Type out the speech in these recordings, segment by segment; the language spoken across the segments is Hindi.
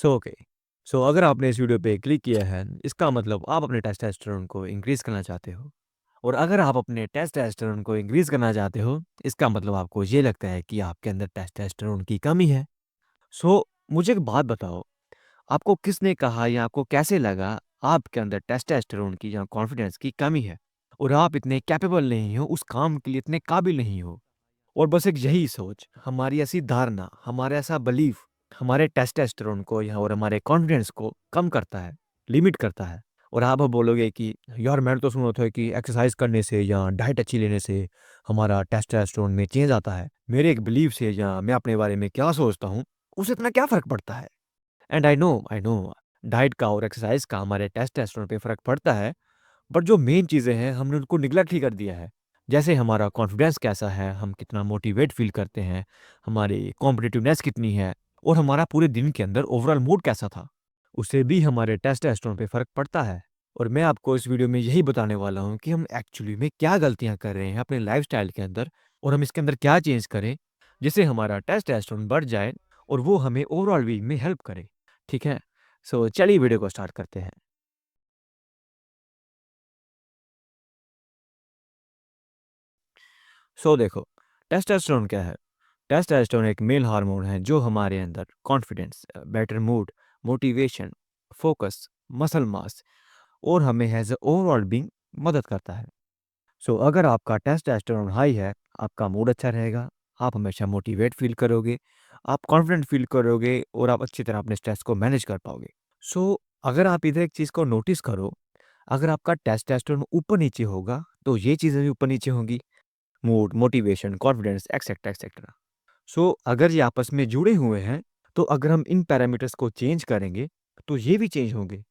ओके। अगर आपने इस वीडियो पे क्लिक किया है, इसका मतलब आप अपने टेस्टोस्टेरोन को इंक्रीज़ करना चाहते हो। और अगर आप अपने टेस्टोस्टेरोन को इंक्रीज़ करना चाहते हो, इसका मतलब आपको ये लगता है कि आपके अंदर टेस्टोस्टेरोन की कमी है। मुझे एक बात बताओ, आपको किसने कहा या आपको कैसे लगा आपके अंदर टेस्टोस्टेरोन की या कॉन्फिडेंस की कमी है? और आप इतने कैपेबल नहीं हो, उस काम के लिए इतने काबिल नहीं हो? और बस एक यही सोच, हमारी ऐसी धारणा, हमारा ऐसा बिलीफ हमारे टेस्टोस्टेरोन को या और हमारे कॉन्फिडेंस को कम करता है, लिमिट करता है। और आप अब बोलोगे कि यार मैंने तो सुना था कि एक्सरसाइज करने से या डाइट अच्छी लेने से हमारा टेस्टोस्टेरोन में चेंज आता है। मेरे एक बिलीफ से या मैं अपने बारे में क्या सोचता हूँ, उससे इतना क्या फ़र्क पड़ता है? एंड आई नो डाइट का और एक्सरसाइज का हमारे टेस्टोस्टेरोन पे फ़र्क पड़ता है। बट जो मेन चीज़ें हैं हमने उनको निग्लेक्ट ही कर दिया है। जैसे हमारा कॉन्फिडेंस कैसा है, हम कितना मोटिवेट फ़ील करते हैं, हमारी कॉम्पिटिटिवनेस कितनी है और हमारा पूरे दिन के अंदर ओवरऑल मूड कैसा था, उससे भी हमारे टेस्टोस्टेरोन पे फ़र्क पड़ता है। और मैं आपको इस वीडियो में यही बताने वाला हूँ कि हम एक्चुअली में क्या गलतियाँ कर रहे हैं अपने लाइफ़स्टाइल के अंदर और हम इसके अंदर क्या चेंज करें, जिससे हमारा टेस्टोस्टेरोन बढ़ जाए और वो हमें ओवरऑल वीक में हेल्प करे। ठीक है? चलिए वीडियो को स्टार्ट करते हैं। देखो, टेस्टोस्टेरोन क्या है? टेस्टोस्टेरोन एक मेल हार्मोन है जो हमारे अंदर confidence, better mood, motivation, focus, muscle mass और हमें एज अ ओवरऑल बीइंग मदद करता है। अगर आपका टेस्टोस्टेरोन हाई है, आपका मूड अच्छा रहेगा, आप हमेशा मोटिवेट फील करोगे, आप कॉन्फिडेंट फील करोगे और आप अच्छी तरह अपने स्ट्रेस को मैनेज कर पाओगे। अगर आप इधर एक चीज़ को नोटिस करो, अगर आपका टेस्टोस्टेरोन ऊपर नीचे होगा, तो ये चीज़ें भी ऊपर नीचे होंगी, mood, motivation, confidence etcetera etcetera. अगर ये आपस में जुड़े हुए हैं, तो अगर हम इन पैरामीटर्स को चेंज करेंगे, तो ये भी चेंज होंगे,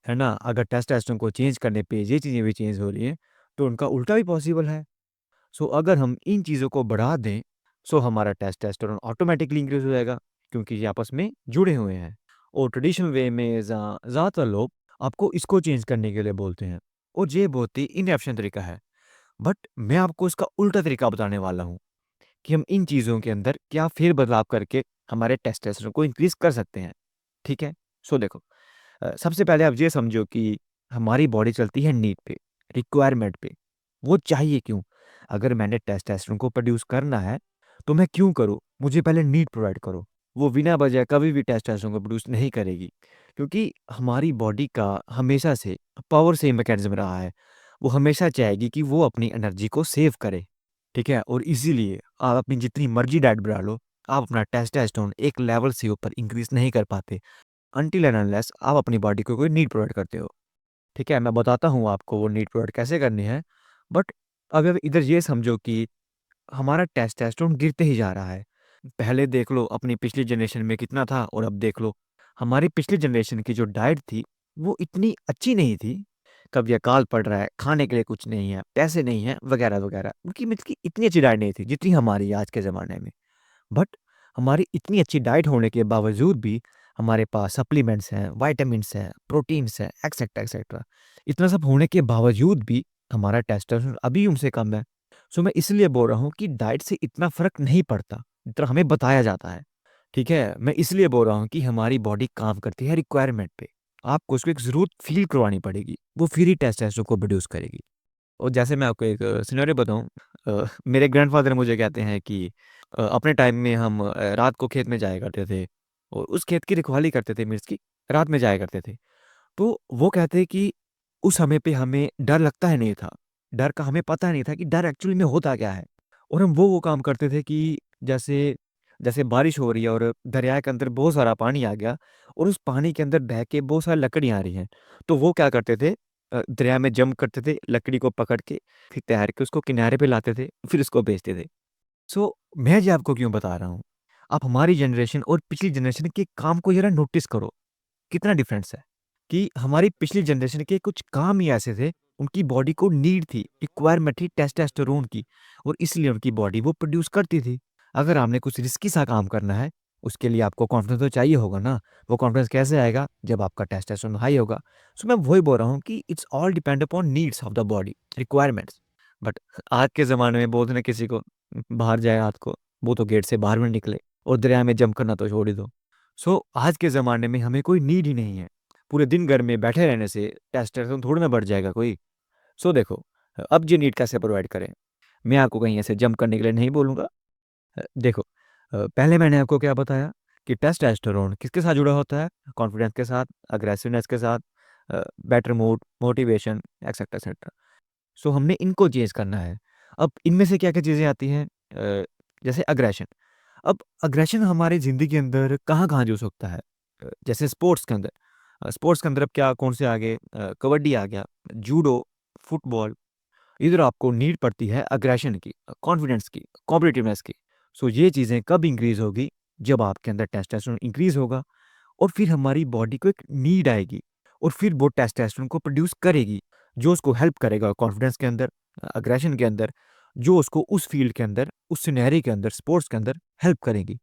है ना? अगर टेस्टोस्टेरोन को चेंज करने पे ये चीज़ें भी चेंज हो रही हैं, तो उनका उल्टा भी पॉसिबल है। अगर हम इन चीज़ों को बढ़ा दें, हमारा टेस्टोस्टेरोन ऑटोमैटिकली इंक्रीज़ हो जाएगा, क्योंकि ये आपस में जुड़े हुए हैं। और ट्रेडिशनल वे में ज़्यादातर लोग आपको इसको चेंज करने के लिए बोलते हैं और ये बहुत ही इनएफिशिएंट तरीका है। बट मैं आपको इसका उल्टा तरीका बताने वाला हूँ कि हम इन चीज़ों के अंदर क्या फेर-बदलाव करके हमारे टेस्टोस्टेरोन को इंक्रीज़ कर सकते हैं, ठीक है? देखो, सबसे पहले आप ये समझो कि हमारी बॉडी चलती है नीड पे, रिक्वायरमेंट पे। वो चाहिए क्यों? अगर मैंने टेस्टोस्टेरोन को प्रोड्यूस करना है, तो मैं क्यों करूँ? मुझे पहले नीड प्रोवाइड करो। वो बिना वजह कभी भी टेस्टोस्टेरोन को प्रोड्यूस नहीं करेगी, क्योंकि हमारी बॉडी का हमेशा से पावर सेव मैकेनिज़्म रहा है। वो हमेशा चाहेगी कि वो अपनी एनर्जी को सेव करे, ठीक है? और इसीलिए आप अपनी जितनी मर्ज़ी डाइट बढ़ा लो, आप अपना टेस्टोस्टेरोन एक लेवल से ऊपर इंक्रीज़ नहीं कर पाते। अनटिल एंड अनलेस आप अपनी बॉडी को कोई नीड प्रोवाइड करते हो, ठीक है? मैं बताता हूँ आपको वो नीड प्रोवाइड कैसे करनी है। बट अब इधर ये समझो कि हमारा टेस्टोस्टेरोन गिरते ही जा रहा है। पहले देख लो अपनी पिछली जनरेशन में कितना था और अब देख लो। हमारी पिछली जनरेशन की जो डाइट थी, वो इतनी अच्छी नहीं थी। कभी अकाल पड़ रहा है, खाने के लिए कुछ नहीं है, पैसे नहीं हैं, वगैरह-वगैरह। उनकी मतलब कि इतनी अच्छी डाइट नहीं थी, जितनी हमारी है आज के ज़माने में। बट हमारी इतनी अच्छी डाइट होने के बावजूद भी हमारे पास सप्लीमेंट्स हैं, विटामिन्स हैं, प्रोटीन्स हैं, एक्सेट्रा एक्सेट्रा। इतना सब होने के बावजूद भी हमारा टेस्टोस्टेरोन अभी उनसे कम है। मैं इसलिए बोल रहा हूँ कि डाइट से इतना फ़र्क नहीं पड़ता, जितना हमें बताया जाता है। ठीक है? मैं इसलिए बोल रहा हूँ कि हमारी बॉडी काम करती है रिक्वायरमेंट पे। आपको उसको एक ज़रूरत फ़ील करवानी पड़ेगी, वो फिर ही टेस्टोस्टेरोन को प्रोड्यूस करेगी। और जैसे मैं आपको एक सिनेरियो बताऊँ, मेरे ग्रैंडफ़ादर मुझे कहते हैं कि अपने टाइम में हम रात को खेत में जाया करते थे और उस खेत की रखवाली करते थे, मीन्स की रात में जाया करते थे। तो वो कहते हैं कि उस समय पे हमें डर लगता ही नहीं था। डर का हमें पता नहीं था कि डर एक्चुअली में होता क्या है? और हम वो काम करते थे कि जैसे जैसे बारिश हो रही है और दरिया के अंदर बहुत सारा पानी आ गया और उस पानी के अंदर बह के बहुत सारी लकड़ियाँ आ रही हैं। तो वो क्या करते थे, दरिया में जंप करते थे, लकड़ी को पकड़ के, फिर तैर के उसको किनारे पे लाते थे, फिर उसको बेचते थे। मैं ये आपको क्यों बता रहा हूँ? आप हमारी जनरेशन और पिछली जनरेशन के काम को ज़रा नोटिस करो, कितना डिफरेंस है। कि हमारी पिछली जनरेशन के कुछ काम ही ऐसे थे, उनकी बॉडी को नीड थी, रिक्वायरमेंट थी टेस्टोस्टेरोन की और इसलिए उनकी बॉडी वो प्रोड्यूस करती थी। अगर आपने कुछ रिस्की सा काम करना है, उसके लिए आपको कॉन्फिडेंस तो चाहिए होगा ना, वो कॉन्फिडेंस कैसे आएगा? जब आपका टेस्टोस्टेरोन हाई होगा। मैं वही बोल रहा हूँ कि it's all depend upon needs of the body, requirements. But आज के ज़माने में बोलते ना किसी को बाहर जाए रात को, वो तो गेट से बाहर भी नहीं निकले और दरिया में जंप करना तो छोड़ ही दो। आज के ज़माने में हमें कोई नीड ही नहीं है। पूरे दिन घर में बैठे रहने से टेस्टोस्टेरोन थोड़ी ना बढ़ जाएगा कोई। देखो, अब ये नीड कैसे प्रोवाइड करें? मैं आपको कहीं ऐसे जंप करने के लिए नहीं बोलूँगा। देखो, पहले मैंने आपको क्या बताया कि टेस्टोस्टेरोन किसके साथ जुड़ा होता है? कॉन्फिडेंस के साथ, अग्रेसिवनेस के साथ, better mood, motivation, etcetera etcetera. हमने इनको चेंज करना है। अब इनमें से क्या-क्या चीज़ें आती हैं? जैसे अग्रेशन। अब अग्रेशन हमारी ज़िंदगी के अंदर कहाँ-कहाँ जुड़ सकता है? जैसे स्पोर्ट्स के अंदर। स्पोर्ट्स के अंदर अब क्या कौन से आ गए? कबड्डी आ गया, जूडो, फुटबॉल। इधर आपको नीड पड़ती है अग्रेशन की, कॉन्फिडेंस की, कॉम्पिटिटिवनेस की। ये चीज़ें कब इंक्रीज़ होगी? जब आपके अंदर टेस्टोस्टेरोन इंक्रीज़ होगा और फिर हमारी बॉडी को एक नीड आएगी और फिर वो टेस्टोस्टेरोन को प्रोड्यूस करेगी, जो उसको हेल्प करेगा कॉन्फिडेंस के अंदर, अग्रेशन के अंदर, जो उसको उस फील्ड के अंदर, उस सिनेरियो के अंदर, स्पोर्ट्स के अंदर हेल्प करेगी।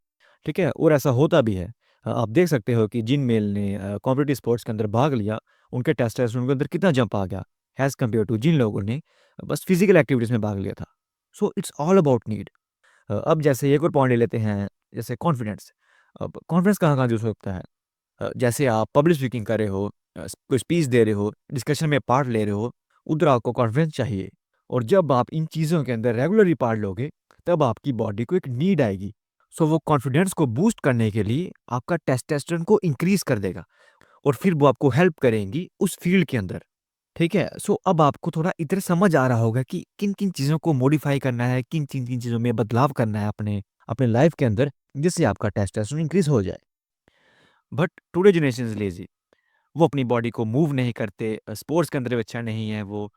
ठीक है? और ऐसा होता भी है। आप देख सकते हो कि जिन मेल ने कॉम्पिटिटिव स्पोर्ट्स के अंदर भाग लिया, उनके टेस्टोस्टेरोन के अंदर कितना जंप आ गया, एज़ कम्पेयर टू जिन लोगों ने बस फिजिकल एक्टिविटीज़ में भाग लिया था। It's all about need. अब जैसे एक और पॉइंट ले लेते हैं, जैसे कॉन्फिडेंस। अब कॉन्फिडेंस कहाँ-कहाँ जुड़ सकता है? जैसे आप पब्लिक स्पीकिंग कर रहे हो, कोई स्पीच दे रहे हो, डिस्कशन में पार्ट ले रहे हो, उधर आपको कॉन्फिडेंस चाहिए। और जब आप इन चीज़ों के अंदर रेगुलरली पार्ट लोगे, तब आपकी बॉडी को एक नीड आएगी। वो कॉन्फिडेंस को बूस्ट करने के लिए आपका टेस्टोस्टेरोन को इंक्रीज़ कर देगा और फिर वो आपको हेल्प करेंगी उस फील्ड के अंदर। ठीक है? अब आपको थोड़ा इधर समझ आ रहा होगा कि किन-किन चीज़ों को मॉडिफ़ाई करना है, किन-किन चीज़ों में बदलाव करना है अपने अपने लाइफ़ के अंदर, जिससे आपका टेस्टोस्टेरोन इंक्रीज़ हो जाए। But today generation is lazy. वो अपनी बॉडी को मूव नहीं करते, स्पोर्ट्स के अंदर भी अच्छा नहीं है वो,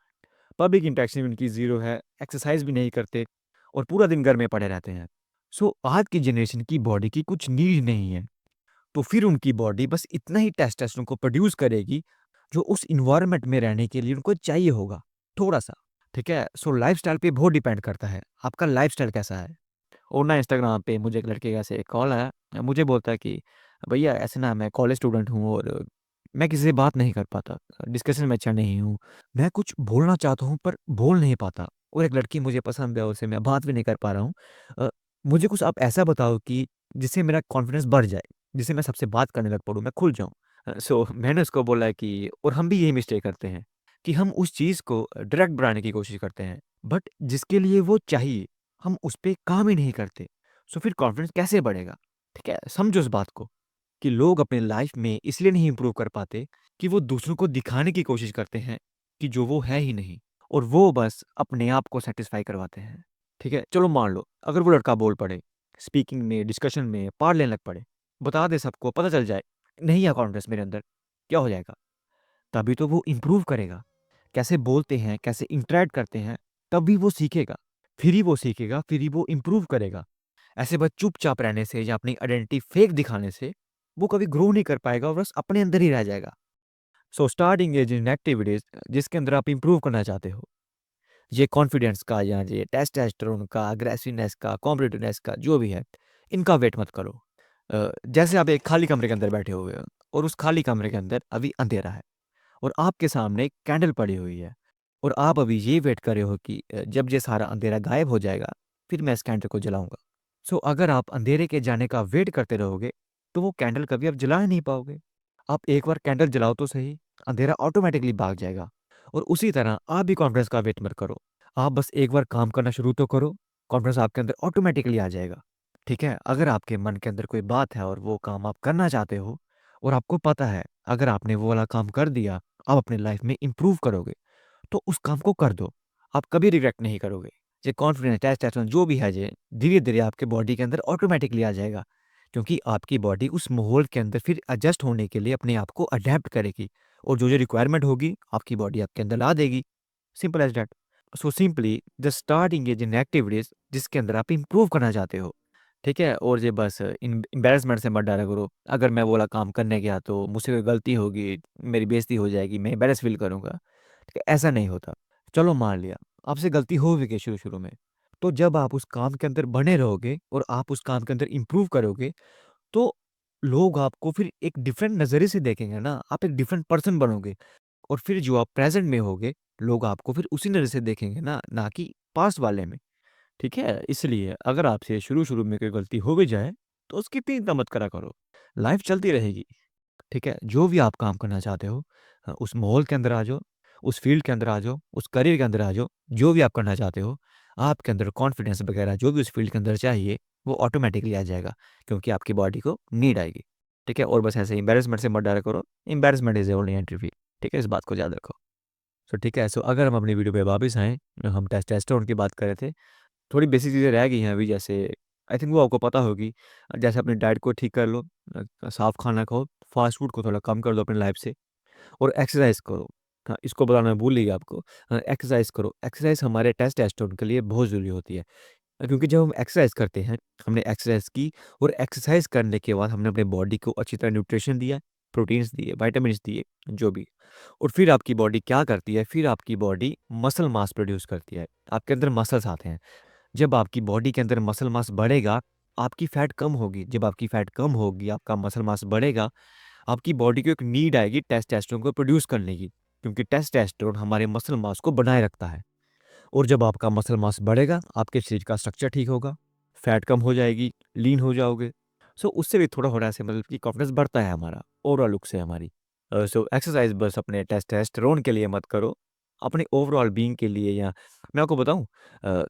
पब्लिक इंटरेक्शन उनकी ज़ीरो है, एक्सरसाइज़ भी नहीं करते और पूरा दिन घर में पड़े रहते हैं। आज की जनरेशन की बॉडी की कुछ नीड नहीं है, तो फिर उनकी बॉडी बस इतना ही टेस्टोस्टेरोन को प्रोड्यूस करेगी, जो उस एनवायरनमेंट में रहने के लिए उनको चाहिए होगा, थोड़ा-सा। ठीक है? लाइफ़स्टाइल पे बहुत डिपेंड करता है, आपका लाइफ़स्टाइल कैसा है? और ना इंस्टाग्राम पे मुझे एक लड़के का ऐसे एक कॉल आया, मुझे बोलता है कि भैया ऐसे ना मैं कॉलेज स्टूडेंट हूँ और मैं किसी से बात नहीं कर पाता, डिस्कशन में अच्छा नहीं हूँ। मैं कुछ बोलना चाहता हूँ पर बोल नहीं पाता और एक लड़की मुझे पसंद है, उससे मैं बात भी नहीं कर पा रहा हूँ। अ, मुझे कुछ आप ऐसा बताओ कि जिससे मेरा कॉन्फिडेंस बढ़ जाए, जिससे मैं सबसे बात करने लग पड़ूँ, मैं खुल जाऊँ। मैंने उसको बोला कि और हम भी यही मिस्टेक करते हैं कि हम उस चीज़ को डायरेक्ट बढ़ाने की कोशिश करते हैं, बट जिसके लिए वो चाहिए हम उस पे काम ही नहीं करते। फिर कॉन्फिडेंस कैसे बढ़ेगा? ठीक है? समझो इस बात को कि लोग अपने लाइफ में इसलिए नहीं इम्प्रूव कर पाते कि वो दूसरों को दिखाने की कोशिश करते हैं कि जो वो है ही नहीं और वो बस अपने आप को सैटिस्फाई करवाते हैं। ठीक है? चलो मान लो अगर वो लड़का बोल पड़े, स्पीकिंग में, डिस्कशन में पार्ट लेने लग पड़े, बता दे सबको, पता चल जाए, नहीं है कॉन्फिडेंस मेरे अंदर, क्या हो जाएगा? तभी तो वो इम्प्रूव करेगा। कैसे बोलते हैं, कैसे इंटरैक्ट करते हैं, तभी वो सीखेगा। फिर ही वो सीखेगा, फिर ही वो इम्प्रूव करेगा। ऐसे बस चुपचाप रहने से या अपनी आइडेंटिटी फेक दिखाने से वो कभी ग्रो नहीं कर पाएगा और बस अपने अंदर ही रह जाएगा। स्टार्ट एंगेज इन एक्टिविटीज जिसके अंदर आप इंप्रूव करना चाहते हो। ये कॉन्फिडेंस का या ये टेस्टोस्टेरोन का, अग्रेसिवनेस का, कॉम्पिटिटिवनेस का जो भी है, इनका वेट मत करो। जैसे आप एक खाली कमरे के अंदर बैठे हुए हो और उस खाली कमरे के अंदर अभी अंधेरा है और आपके सामने एक कैंडल पड़ी हुई है और आप अभी ये वेट कर रहे हो कि जब ये सारा अंधेरा गायब हो जाएगा, फिर मैं इस कैंडल को जलाऊँगा। अगर आप अंधेरे के जाने का वेट करते रहोगे, तो वो कैंडल कभी आप जला ही नहीं पाओगे। आप एक बार कैंडल जलाओ तो सही, अंधेरा ऑटोमैटिकली भाग जाएगा। और उसी तरह आप भी कॉन्फिडेंस का वेट मत करो। आप बस एक बार काम करना शुरू तो करो, कॉन्फिडेंस आपके अंदर ऑटोमैटिकली आ जाएगा। ठीक है? अगर आपके मन के अंदर कोई बात है और वो काम आप करना चाहते हो और आपको पता है, अगर आपने वो वाला काम कर दिया, आप अपनी लाइफ़ में इम्प्रूव करोगे, तो उस काम को कर दो। आप कभी रिग्रेट नहीं करोगे। ये कॉन्फिडेंस, टेस्टोस्टेरोन जो भी है ये, धीरे-धीरे आपके बॉडी के अंदर ऑटोमैटिकली आ जाएगा। क्योंकि आपकी बॉडी उस माहौल के अंदर फिर एडजस्ट होने के लिए अपने आप को अडैप्ट करेगी और जो-जो रिक्वायरमेंट होगी, आपकी बॉडी आपके अंदर ला देगी। Simple as that. Simply just start engage in activities जिसके अंदर आप इम्प्रूव करना चाहते हो। ठीक है? और ये बस एम्बैरेसमेंट से मत डरा करो। अगर मैं वो वाला काम करने गया तो मुझसे कोई गलती होगी, मेरी बेइज़्ज़ती हो जाएगी, मैं एम्बैरेस फ़ील करूँगा। ठीक है? ऐसा नहीं होता। चलो मान लिया, आपसे गलती हो भी गई शुरू-शुरू में, तो जब आप उस काम के अंदर बने रहोगे और आप उस काम के अंदर इम्प्रूव करोगे, तो लोग आपको फिर एक डिफरेंट नज़रिए से देखेंगे ना, आप एक डिफरेंट पर्सन बनोगे और फिर जो आप प्रेज़ेंट में होगे, लोग आपको फिर उसी नज़र से देखेंगे ना कि पास्ट वाले में। ठीक है? इसलिए अगर आपसे शुरू-शुरू में कोई गलती हो भी जाए, तो उसकी इतनी चिंता मत करा करो। लाइफ चलती रहेगी, ठीक है? जो भी आप काम करना चाहते हो उस माहौल के अंदर आ जाओ, उस फ़ील्ड के अंदर आ जाओ, उस करियर के अंदर आ जाओ, जो भी आप करना चाहते हो, आपके अंदर कॉन्फिडेंस वगैरह जो भी उस फ़ील्ड के अंदर चाहिए, वो ऑटोमैटिकली आ जाएगा क्योंकि आपकी बॉडी को नीड आएगी, ठीक है? और बस ऐसे एम्बैरेसमेंट से मत डरा करो, embarrassment is only entry fee, ठीक है? इस बात को याद रखो। सो ठीक है, सो अगर हम अपनी वीडियो पे वापस आएँ, हम टेस्टोस्टेरोन की बात कर रहे थे। थोड़ी बेसिक चीज़ें रह गई हैं अभी जैसे आई थिंक वो आपको पता होगी। जैसे अपनी डाइट को ठीक कर लो, साफ खाना खाओ, फास्ट फूड को थोड़ा कम कर दो अपनी लाइफ से और एक्सरसाइज करो। हाँ, इसको बताना भूल ही गया आपको। एक्सरसाइज करो, एक्सरसाइज हमारे टेस्टोस्टेरोन के लिए बहुत ज़रूरी होती है। क्योंकि जब हम एक्सरसाइज करते हैं, हमने एक्सरसाइज की और एक्सरसाइज करने के बाद हमने अपने बॉडी को अच्छी तरह न्यूट्रिशन दिया, प्रोटीन्स दिए, विटामिन्स दिए, जो भी। और फिर आपकी बॉडी क्या करती है, फिर आपकी बॉडी मसल मास प्रोड्यूस करती है। आपके अंदर मसल्स आते हैं। जब आपकी बॉडी के अंदर मसल मास बढ़ेगा, आपकी फैट कम होगी। जब आपकी फैट कम होगी, आपका मसल मास बढ़ेगा, आपकी बॉडी को एक नीड आएगी टेस्टोस्टेरोन को प्रोड्यूस करने की, क्योंकि टेस्टोस्टेरोन हमारे मसल मास को बनाए रखता है। और जब आपका मसल मास बढ़ेगा, आपके शरीर का स्ट्रक्चर ठीक होगा, फैट कम हो जाएगी, लीन हो जाओगे। सो उससे भी थोड़ा-थोड़ा ऐसे मतलब कि कॉन्फिडेंस बढ़ता है हमारा, ओवरऑल लुक से हमारी। सो एक्सरसाइज़ बस अपने टेस्टोस्टेरोन के लिए मत करो, अपने ओवरऑल बीइंग के लिए या मैं आपको बताऊँ अ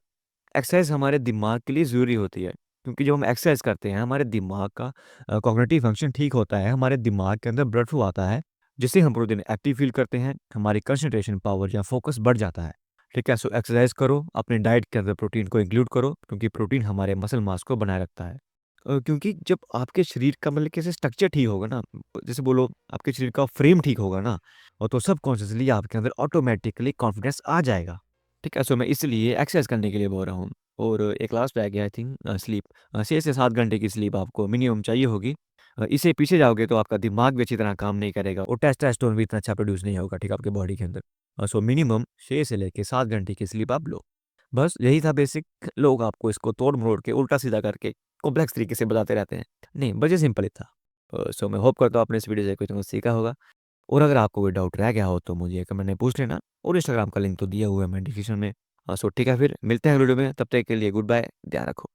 एक्सरसाइज हमारे दिमाग के लिए ज़रूरी होती है क्योंकि जब हम एक्सरसाइज करते हैं हमारे दिमाग का कॉग्निटिव फंक्शन ठीक होता है, हमारे दिमाग के अंदर ब्लड फ्लो आता है, जिससे हम पूरे दिन एक्टिव फील करते हैं, हमारी कंसंट्रेशन पावर या फोकस बढ़ जाता है। ठीक है? सो एक्सरसाइज करो, अपनी डाइट के अंदर प्रोटीन को इंक्लूड करो क्योंकि प्रोटीन हमारे मसल मास को बनाए रखता है। क्योंकि जब आपके शरीर का मतलब कैसे स्ट्रक्चर ठीक होगा ना, जैसे बोलो आपके शरीर का फ्रेम ठीक होगा ना, और तो सबकॉन्शियसली आपके अंदर ऑटोमेटिकली कॉन्फिडेंस आ जाएगा। ठीक है? सो मैं इसलिए एक्सरसाइज करने के लिए बोल रहा हूँ। और एक लास्ट रह गया आई थिंक स्लीप। 6 से 7 घंटे की स्लीप आपको मिनिमम चाहिए होगी। इससे पीछे जाओगे तो आपका दिमाग भी अच्छी तरह काम नहीं करेगा और टेस्टोस्टेरोन भी इतना अच्छा प्रोड्यूस नहीं होगा, ठीक है, आपके बॉडी के अंदर। सो मिनिमम 6 से लेके 7 घंटे की स्लीप आप लो। बस यही था बेसिक। लोग आपको इसको तोड़-मरोड़ के, उल्टा-सीधा करके, कॉम्प्लेक्स तरीके से बताते रहते हैं। नहीं, बस ये सिंपल ही था। सो मैं होप करता हूँ आपने इस वीडियो से कुछ ना कुछ सीखा होगा। और अगर आपको कोई डाउट रह गया हो तो मुझे कमेंट में पूछ लेना और इंस्टाग्राम का लिंक तो दिया हुआ है मैंने डिस्क्रिप्शन में। सो ठीक है, फिर मिलते हैं अगले वीडियो में, तब तक के लिए गुड बाय, ध्यान रखो।